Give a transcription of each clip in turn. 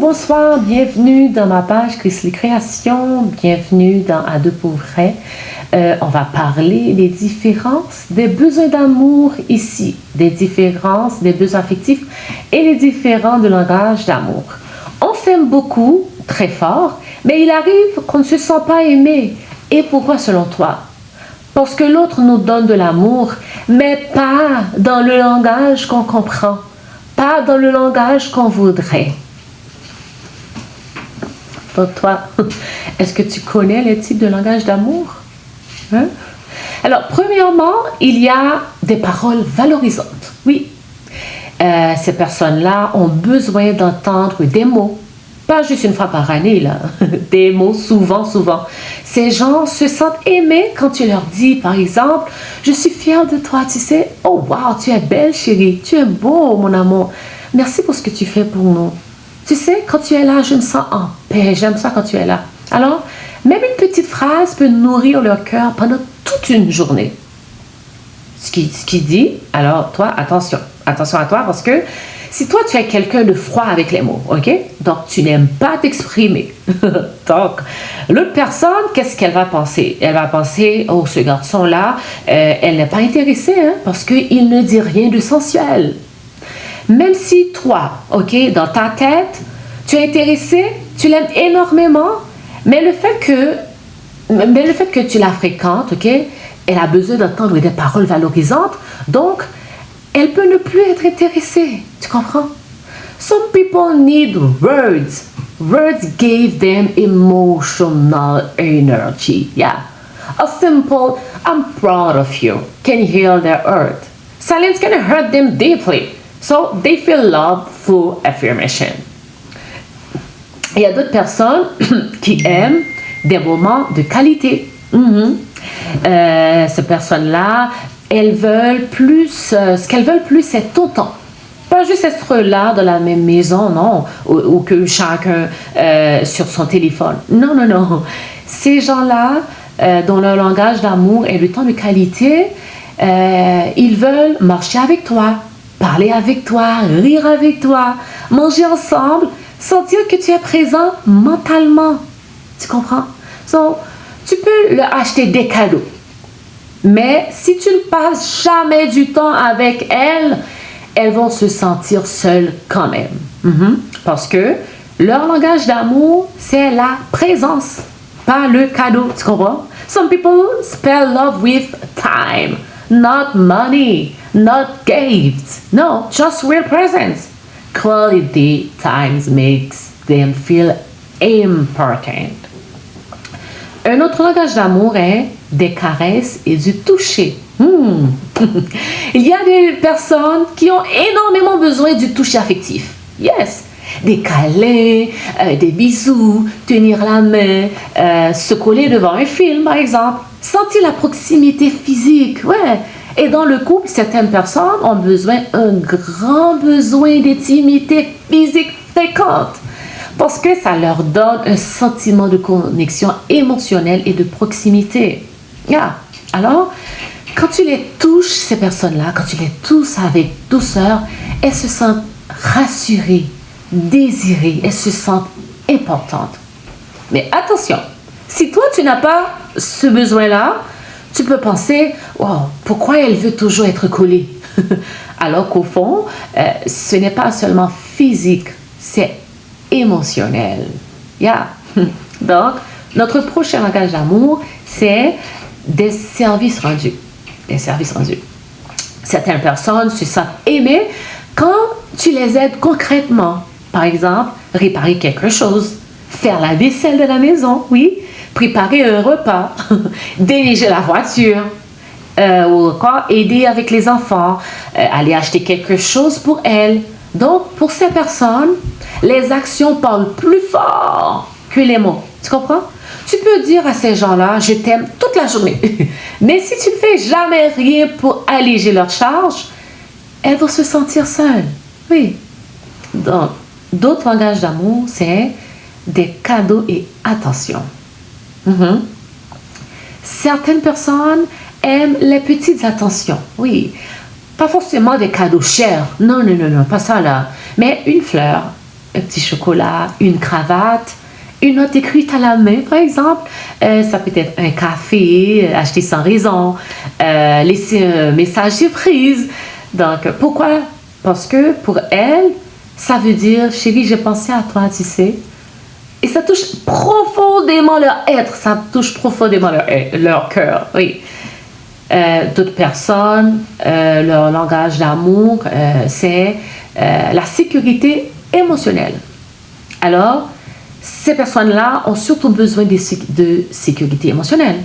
bonsoir, bienvenue dans ma page Chrisley Création, bienvenue dans À deux pour vrai. On va parler des différences des besoins d'amour ici, des différences des besoins affectifs et les différents de langage d'amour. On s'aime beaucoup, très fort, mais il arrive qu'on ne se sent pas aimé. Et pourquoi selon toi? Parce que l'autre nous donne de l'amour, mais pas dans le langage qu'on comprend, pas dans le langage qu'on voudrait. Donc toi, est-ce que tu connais les types de langage d'amour? Hein? Alors, premièrement, il y a des paroles valorisantes. Oui, ces personnes-là ont besoin d'entendre des mots. Pas juste une fois par année, là. Des mots, souvent. Ces gens se sentent aimés quand tu leur dis, par exemple, « Je suis fière de toi, tu sais. Oh, wow, tu es belle, chérie. Tu es beau, mon amour. Merci pour ce que tu fais pour nous. Tu sais, quand tu es là, je me sens en paix. J'aime ça quand tu es là. » Alors, même une petite phrase peut nourrir leur cœur pendant toute une journée. Ce qui dit, alors toi, attention à toi, parce que si toi, tu es quelqu'un de froid avec les mots, ok? Donc, tu n'aimes pas t'exprimer. Donc, l'autre personne, qu'est-ce qu'elle va penser? Elle va penser, oh, ce garçon-là, elle n'est pas intéressée, hein, parce qu'il ne dit rien de sensuel. Même si toi, ok, dans ta tête, tu es intéressé, tu l'aimes énormément, mais le fait que tu la fréquentes, ok, elle a besoin d'entendre des paroles valorisantes, donc elle peut ne plus être intéressée. Tu comprends? Some people need words. Words give them emotional energy. Yeah. A simple, I'm proud of you, can heal their hurt. Silence can hurt them deeply. So they feel love through affirmation. Il y a d'autres personnes qui aiment des moments de qualité. Ces personnes-là, elles veulent plus, ce qu'elles veulent plus, c'est ton temps. Pas juste être là dans la même maison, non, ou que chacun sur son téléphone. Non. Ces gens-là, dont leur langage d'amour est le temps de qualité, ils veulent marcher avec toi, parler avec toi, rire avec toi, manger ensemble, sentir que tu es présent mentalement. Tu comprends? So, tu peux leur acheter des cadeaux. Mais si tu ne passes jamais du temps avec elles, elles vont se sentir seules quand même. Parce que leur langage d'amour, c'est la présence, pas le cadeau. Tu comprends? Some people spell love with time, not money, not gifts. No, just real presence. Quality times makes them feel important. Un autre langage d'amour est des caresses et du toucher. Il y a des personnes qui ont énormément besoin du toucher affectif. Yes. Des câlins, des bisous, tenir la main, se coller devant un film, par exemple. Sentir la proximité physique, ouais. Et dans le couple, certaines personnes ont un grand besoin d'intimité physique fréquente. Parce que ça leur donne un sentiment de connexion émotionnelle et de proximité. Yeah. Alors, quand tu les touches, ces personnes-là, quand tu les touches avec douceur, elles se sentent rassurées, désirées, elles se sentent importantes. Mais attention, si toi, tu n'as pas ce besoin-là, tu peux penser, wow, pourquoi elle veut toujours être collée? Alors qu'au fond, ce n'est pas seulement physique, c'est émotionnel. Yeah. Donc, notre prochain langage d'amour, c'est des services rendus. Des services rendus. Certaines personnes se sentent aimées quand tu les aides concrètement. Par exemple, réparer quelque chose, faire la vaisselle de la maison, oui, préparer un repas, déneiger la voiture, ou encore aider avec les enfants, aller acheter quelque chose pour elles. Donc, pour ces personnes, les actions parlent plus fort que les mots. Tu comprends? Tu peux dire à ces gens-là, je t'aime toute la journée. Mais si tu ne fais jamais rien pour alléger leur charge, elles vont se sentir seules. Oui. Donc, d'autres langages d'amour, c'est des cadeaux et attention. Certaines personnes aiment les petites attentions. Oui. Pas forcément des cadeaux chers. Non, pas ça là. Mais une fleur, un petit chocolat, une cravate, une note écrite à la main, par exemple. Ça peut être un café, acheté sans raison, laisser un message surprise. Donc, pourquoi? Parce que pour elle, ça veut dire, chérie, j'ai pensé à toi, tu sais. Et ça touche profondément leur être, ça touche profondément leur cœur, oui. D'autres personnes, leur langage d'amour, c'est la sécurité émotionnelle. Alors, ces personnes-là ont surtout besoin de sécurité émotionnelle.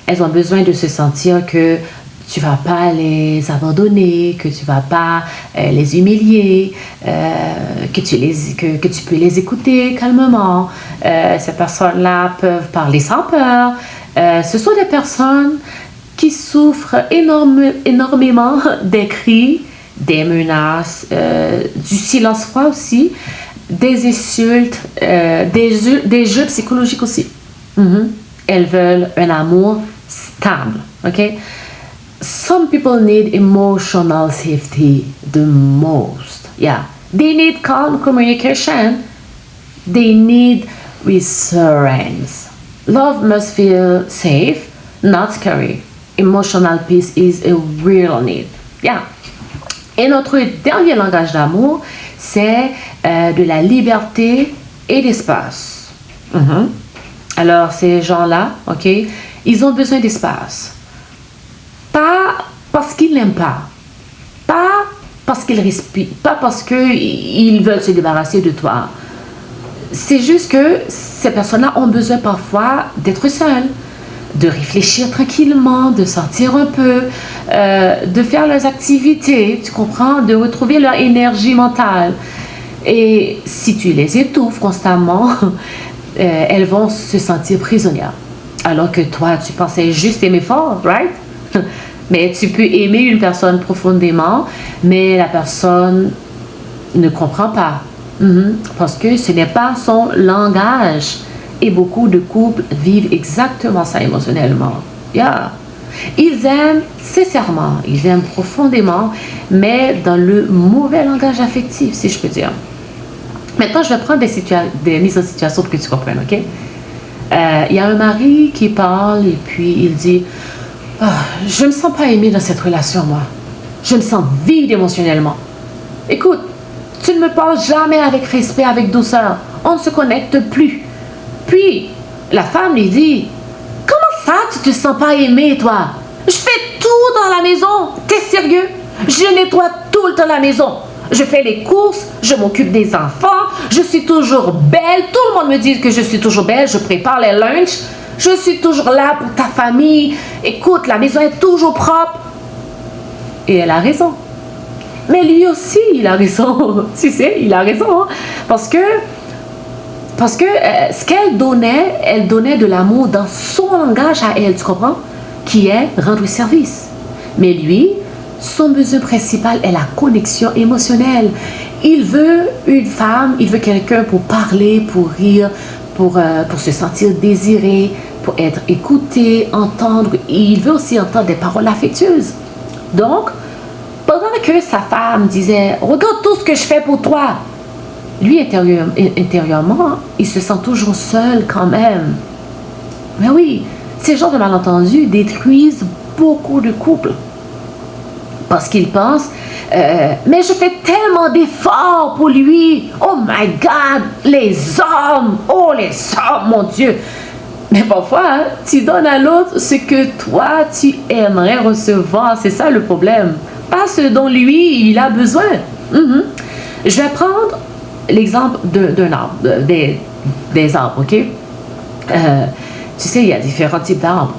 Elles ont besoin de se sentir que tu ne vas pas les abandonner, que tu ne vas pas les humilier, que tu peux les écouter calmement. Ces personnes-là peuvent parler sans peur. Ce sont des personnes qui souffrent énormément des cris, des menaces, du silence froid aussi, des insultes, des jeux psychologiques aussi. Elles veulent un amour stable, ok? Some people need emotional safety the most. Yeah. They need calm communication. They need reassurance. Love must feel safe, not scary. Emotional peace is a real need. Yeah. Et notre dernier langage d'amour, c'est de la liberté et d'espace. Alors, ces gens-là, ok, ils ont besoin d'espace. Pas parce qu'ils n'aiment pas parce qu'ils respirent, pas parce qu'ils veulent se débarrasser de toi. C'est juste que ces personnes-là ont besoin parfois d'être seules, de réfléchir tranquillement, de sortir un peu, de faire leurs activités, tu comprends, de retrouver leur énergie mentale. Et si tu les étouffes constamment, elles vont se sentir prisonnières. Alors que toi, tu pensais juste aimer fort, right? Mais tu peux aimer une personne profondément, mais la personne ne comprend pas. Parce que ce n'est pas son langage. Et beaucoup de couples vivent exactement ça émotionnellement. Yeah. Ils aiment sincèrement, ils aiment profondément, mais dans le mauvais langage affectif, si je peux dire. Maintenant, je vais prendre des mises en situation pour que tu comprennes, ok? Il y a un mari qui parle et puis il dit je ne me sens pas aimé dans cette relation, moi. Je me sens vide émotionnellement. Écoute, tu ne me parles jamais avec respect, avec douceur. On ne se connecte plus. Puis, la femme lui dit comment ça, tu te sens pas aimé, toi? Je fais tout dans la maison. T'es sérieux? Je nettoie tout le temps la maison. Je fais les courses, je m'occupe des enfants, je suis toujours belle. Tout le monde me dit que je suis toujours belle. Je prépare les lunchs. Je suis toujours là pour ta famille. Écoute, la maison est toujours propre. Et elle a raison. Mais lui aussi, il a raison. Tu sais, il a raison. Hein? Parce que ce qu'elle donnait, elle donnait de l'amour dans son langage à elle, tu comprends? Qui est rendre service. Mais lui, son besoin principal est la connexion émotionnelle. Il veut une femme, il veut quelqu'un pour parler, pour rire, pour se sentir désiré, pour être écouté, entendre. Et il veut aussi entendre des paroles affectueuses. Donc, pendant que sa femme disait « Regarde tout ce que je fais pour toi », lui, intérieurement, il se sent toujours seul quand même. Mais oui, ces genres de malentendus détruisent beaucoup de couples. Parce qu'ils pensent mais je fais tellement d'efforts pour lui. Oh my God, les hommes, mon Dieu. Mais parfois, hein, tu donnes à l'autre ce que toi, tu aimerais recevoir. C'est ça le problème. Pas ce dont lui, il a besoin. Je vais prendre l'exemple d'un arbre, des arbres, ok? Tu sais, il y a différents types d'arbres.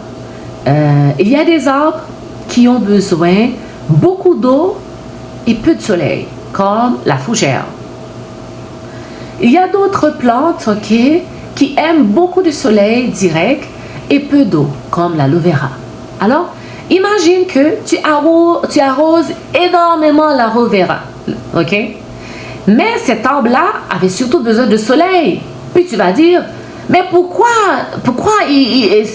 Il y a des arbres qui ont besoin beaucoup d'eau et peu de soleil, comme la fougère. Il y a d'autres plantes, ok, qui aiment beaucoup de soleil direct et peu d'eau, comme l'aloe vera. Alors, imagine que tu arroses énormément l'aloe vera, ok? Mais cet arbre-là avait surtout besoin de soleil. Puis tu vas dire, mais pourquoi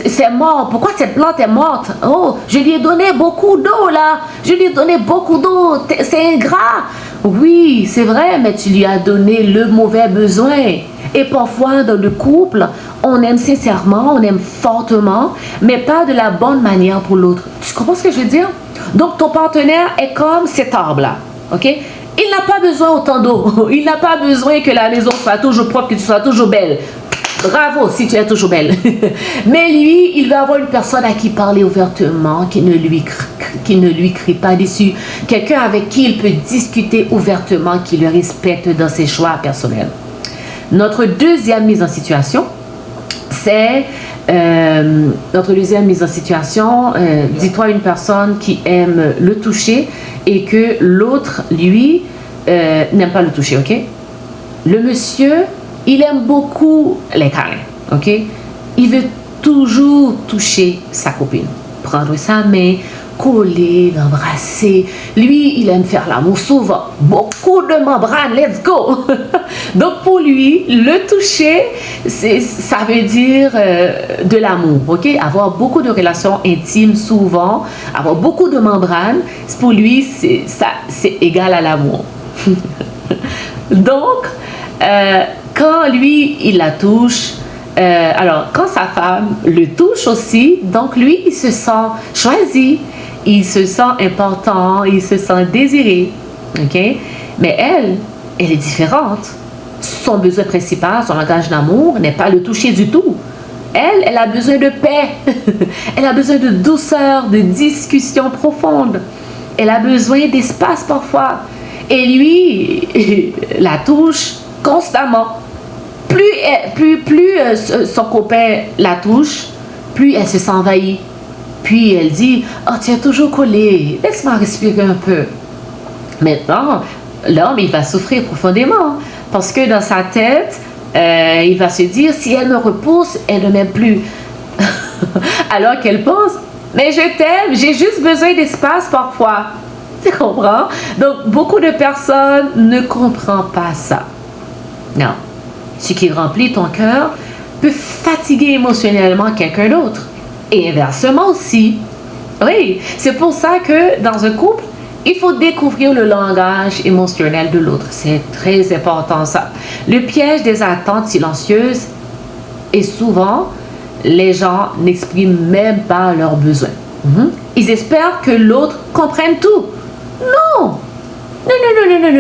c'est mort? Pourquoi cette plante est morte? Oh, je lui ai donné beaucoup d'eau là. Je lui ai donné beaucoup d'eau. C'est ingrat. Oui, c'est vrai, mais tu lui as donné le mauvais besoin. Et parfois, dans le couple, on aime sincèrement, on aime fortement, mais pas de la bonne manière pour l'autre. Tu comprends ce que je veux dire? Donc, ton partenaire est comme cet arbre-là, ok? Il n'a pas besoin autant d'eau. Il n'a pas besoin que la maison soit toujours propre, que tu sois toujours belle. Bravo si tu es toujours belle. Mais lui, il va avoir une personne à qui parler ouvertement, qui ne lui crie pas dessus. Quelqu'un avec qui il peut discuter ouvertement, qui le respecte dans ses choix personnels. Notre deuxième mise en situation, c'est... dis-toi une personne qui aime le toucher et que l'autre, lui, n'aime pas le toucher, ok? Le monsieur, il aime beaucoup les câlins, ok? Il veut toujours toucher sa copine, prendre sa main, coller, l'embrasser. Lui, il aime faire l'amour souvent. Beaucoup de membranes, let's go! Donc pour lui, le toucher, ça veut dire de l'amour, ok? Avoir beaucoup de relations intimes souvent, avoir beaucoup de membranes, pour lui, c'est égal à l'amour. Donc, quand lui, il la touche, alors quand sa femme le touche aussi, donc lui, il se sent choisi, il se sent important, il se sent désiré, ok? Mais elle est différente. Son besoin principal, son langage d'amour n'est pas le toucher du tout. Elle a besoin de paix. Elle a besoin de douceur, de discussion profonde. Elle a besoin d'espace parfois. Et lui, la touche constamment. Plus son copain la touche, plus elle se sent envahie. Puis elle dit, « Oh, tu es toujours collé, laisse-moi respirer un peu. » Maintenant, l'homme, il va souffrir profondément. Parce que dans sa tête, il va se dire, si elle me repousse, elle ne m'aime plus. Alors qu'elle pense, mais je t'aime, j'ai juste besoin d'espace parfois. Tu comprends? Donc, beaucoup de personnes ne comprennent pas ça. Non. Ce qui remplit ton cœur peut fatiguer émotionnellement quelqu'un d'autre. Et inversement aussi. Oui, c'est pour ça que dans un couple, il faut découvrir le langage émotionnel de l'autre. C'est très important ça. Le piège des attentes silencieuses est souvent, les gens n'expriment même pas leurs besoins. Ils espèrent que l'autre comprenne tout. Non!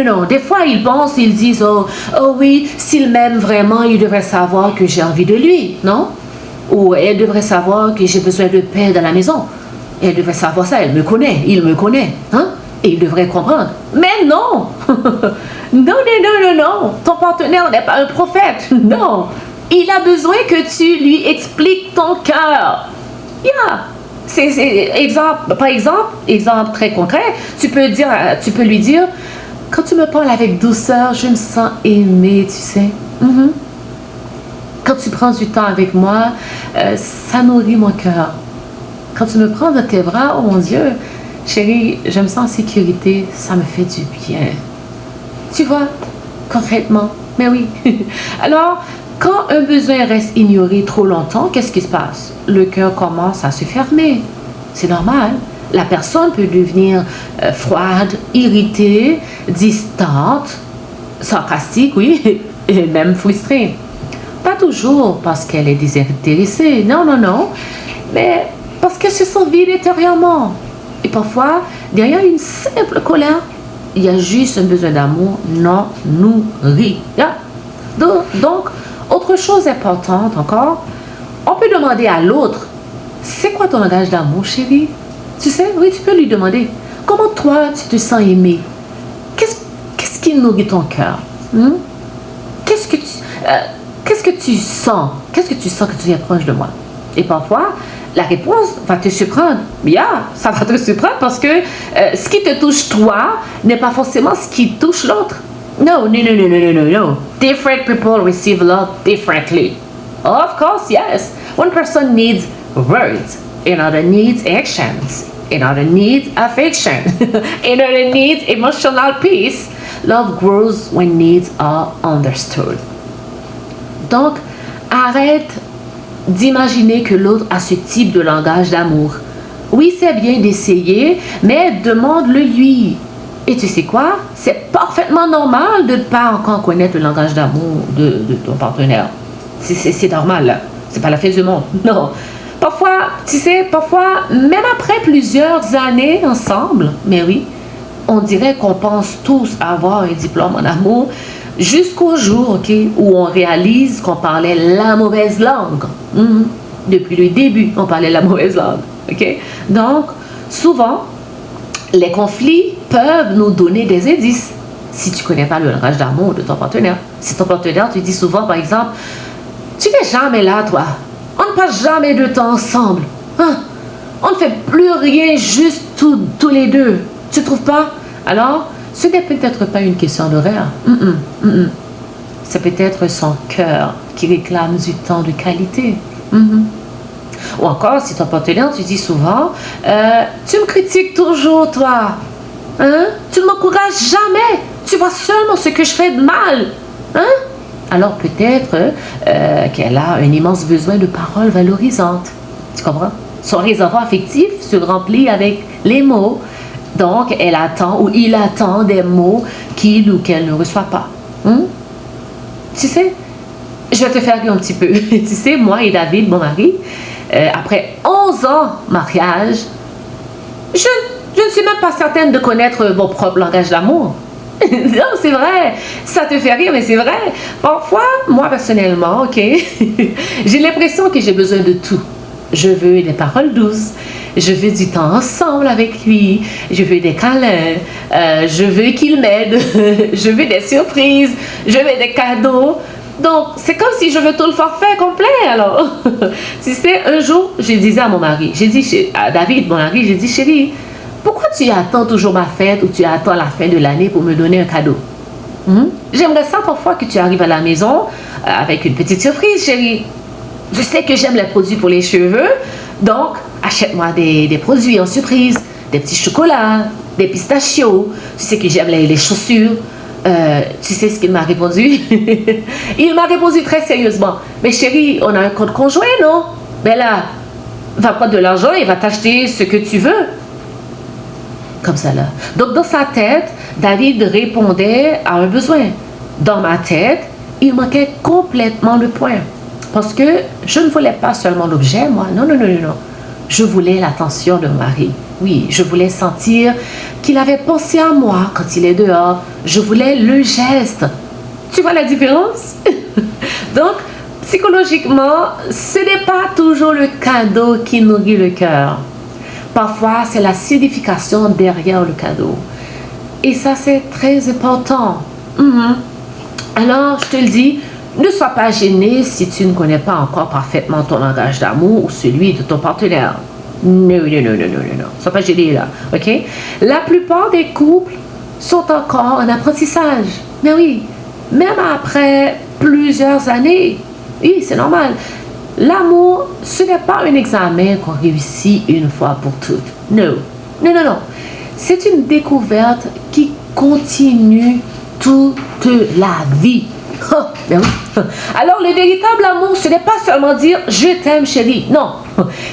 Non. Des fois, ils pensent, ils disent, oh oui, s'il m'aime vraiment, il devrait savoir que j'ai envie de lui, non? Ou elle devrait savoir que j'ai besoin de paix dans la maison. Elle devrait savoir ça, elle me connaît, il me connaît, hein? Et il devrait comprendre. Mais non! Non. Ton partenaire n'est pas un prophète. Non. Il a besoin que tu lui expliques ton cœur. Exemple très concret, tu peux lui dire, quand tu me parles avec douceur, je me sens aimée, tu sais. Quand tu prends du temps avec moi, ça nourrit mon cœur. Quand tu me prends dans tes bras, oh mon Dieu, chérie, je me sens en sécurité, ça me fait du bien. Tu vois, concrètement, mais oui. Alors, quand un besoin reste ignoré trop longtemps, qu'est-ce qui se passe? Le cœur commence à se fermer. C'est normal. La personne peut devenir froide, irritée, distante, sarcastique, oui, et même frustrée. Pas toujours parce qu'elle est désintéressée, non, mais parce qu'elle se sent vide intérieurement. Et parfois, derrière une simple colère, il y a juste un besoin d'amour non nourri. Donc, autre chose importante encore, on peut demander à l'autre, c'est quoi ton langage d'amour, chérie? Tu sais, oui, tu peux lui demander, comment toi tu te sens aimé? Qu'est-ce qui nourrit ton cœur? Qu'est-ce que tu sens? Qu'est-ce que tu sens que tu es proche de moi? Et parfois, la réponse va te surprendre. Ça va te surprendre parce que ce qui te touche toi n'est pas forcément ce qui touche l'autre. No. Different people receive love differently. Of course, yes. One person needs words, another needs actions, another needs affection, another needs emotional peace. Love grows when needs are understood. Donc, arrête d'imaginer que l'autre a ce type de langage d'amour. Oui, c'est bien d'essayer, mais demande-le lui. Et tu sais quoi? C'est parfaitement normal de ne pas encore connaître le langage d'amour de ton partenaire. C'est normal, là. C'est pas la fin du monde. Non. Parfois, tu sais, parfois, même après plusieurs années ensemble, mais oui, on dirait qu'on pense tous avoir un diplôme en amour jusqu'au jour, OK, où on réalise qu'on parlait la mauvaise langue. Depuis le début, on parlait la mauvaise langue, OK? Donc, souvent, les conflits peuvent nous donner des indices si tu ne connais pas le langage d'amour de ton partenaire. Si ton partenaire te dit souvent, par exemple, tu n'es jamais là, toi. On ne passe jamais de temps ensemble. Hein? On ne fait plus rien juste tous les deux. Tu ne trouves pas? Alors, ce n'est peut-être pas une question d'horaire. C'est peut-être son cœur qui réclame du temps de qualité. Ou encore, si ton partenaire te dit souvent, tu me critiques toujours, toi. Hein? Tu ne m'encourages jamais. Tu vois seulement ce que je fais de mal. Hein? Alors peut-être qu'elle a un immense besoin de paroles valorisantes. Tu comprends? Son réservoir affectif se remplit avec les mots. Donc, elle attend ou il attend des mots qu'il ou qu'elle ne reçoit pas. Tu sais, je vais te faire rire un petit peu. Tu sais, moi et David, mon mari, après 11 ans de mariage, je ne suis même pas certaine de connaître mon propre langage d'amour. Non, c'est vrai. Ça te fait rire, mais c'est vrai. Parfois, moi personnellement, OK, j'ai l'impression que j'ai besoin de tout. Je veux des paroles douces. Je veux du temps ensemble avec lui. Je veux des câlins. Je veux qu'il m'aide. Je veux des surprises. Je veux des cadeaux. Donc, c'est comme si je veux tout le forfait complet, alors. Tu sais, un jour, je disais à mon mari, j'ai dit à David, mon mari, j'ai dit, chérie, pourquoi tu attends toujours ma fête ou tu attends la fin de l'année pour me donner un cadeau? J'aimerais ça parfois que tu arrives à la maison avec une petite surprise, chérie. Je sais que j'aime les produits pour les cheveux, donc achète-moi des produits en surprise, des petits chocolats, des pistachios. Tu sais que j'aime les chaussures. Tu sais ce qu'il m'a répondu? Il m'a répondu très sérieusement. Mais chérie, on a un compte conjoint, non? Ben là, va prendre de l'argent et va t'acheter ce que tu veux. Comme ça là. Donc dans sa tête, David répondait à un besoin. Dans ma tête, il manquait complètement le point. Parce que je ne voulais pas seulement l'objet, moi. Non. Je voulais l'attention de mon mari. Oui, je voulais sentir qu'il avait pensé à moi quand il est dehors. Je voulais le geste. Tu vois la différence? Donc, psychologiquement, ce n'est pas toujours le cadeau qui nourrit le cœur. Parfois, c'est la signification derrière le cadeau. Et ça, c'est très important. Alors, je te le dis, ne sois pas gêné si tu ne connais pas encore parfaitement ton langage d'amour ou celui de ton partenaire. Non. Sois pas gêné là, ok? La plupart des couples sont encore en apprentissage. Mais oui, même après plusieurs années. Oui, c'est normal. L'amour, ce n'est pas un examen qu'on réussit une fois pour toutes. Non. C'est une découverte qui continue toute la vie. Ben oui. Alors, le véritable amour, ce n'est pas seulement dire « je t'aime, chérie ». Non,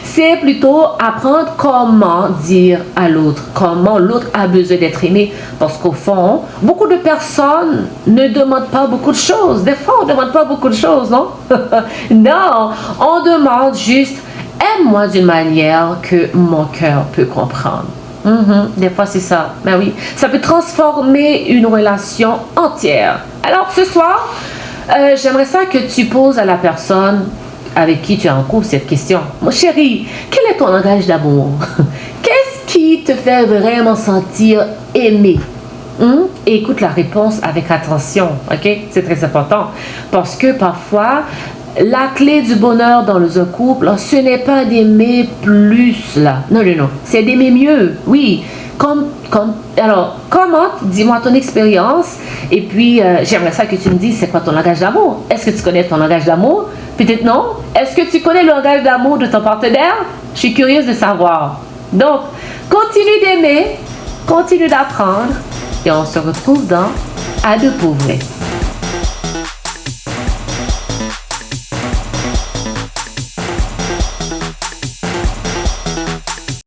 c'est plutôt apprendre comment dire à l'autre, comment l'autre a besoin d'être aimé. Parce qu'au fond, beaucoup de personnes ne demandent pas beaucoup de choses. Des fois, on ne demande pas beaucoup de choses, non? Non, on demande juste « aime-moi d'une manière que mon cœur peut comprendre ». Des fois, c'est ça. Ben oui, ça peut transformer une relation entière. Alors, ce soir, j'aimerais ça que tu poses à la personne avec qui tu es en couple cette question. Mon chéri, quel est ton langage d'amour? Qu'est-ce qui te fait vraiment sentir aimé? Et écoute la réponse avec attention, ok? C'est très important. Parce que parfois, la clé du bonheur dans un couple, ce n'est pas d'aimer plus, là. Non. C'est d'aimer mieux, oui. Alors, comment? Dis-moi ton expérience. Et puis, j'aimerais ça que tu me dises, c'est quoi ton langage d'amour? Est-ce que tu connais ton langage d'amour? Peut-être non. Est-ce que tu connais le langage d'amour de ton partenaire? Je suis curieuse de savoir. Donc, continue d'aimer, continue d'apprendre. Et on se retrouve dans À deux pauvres.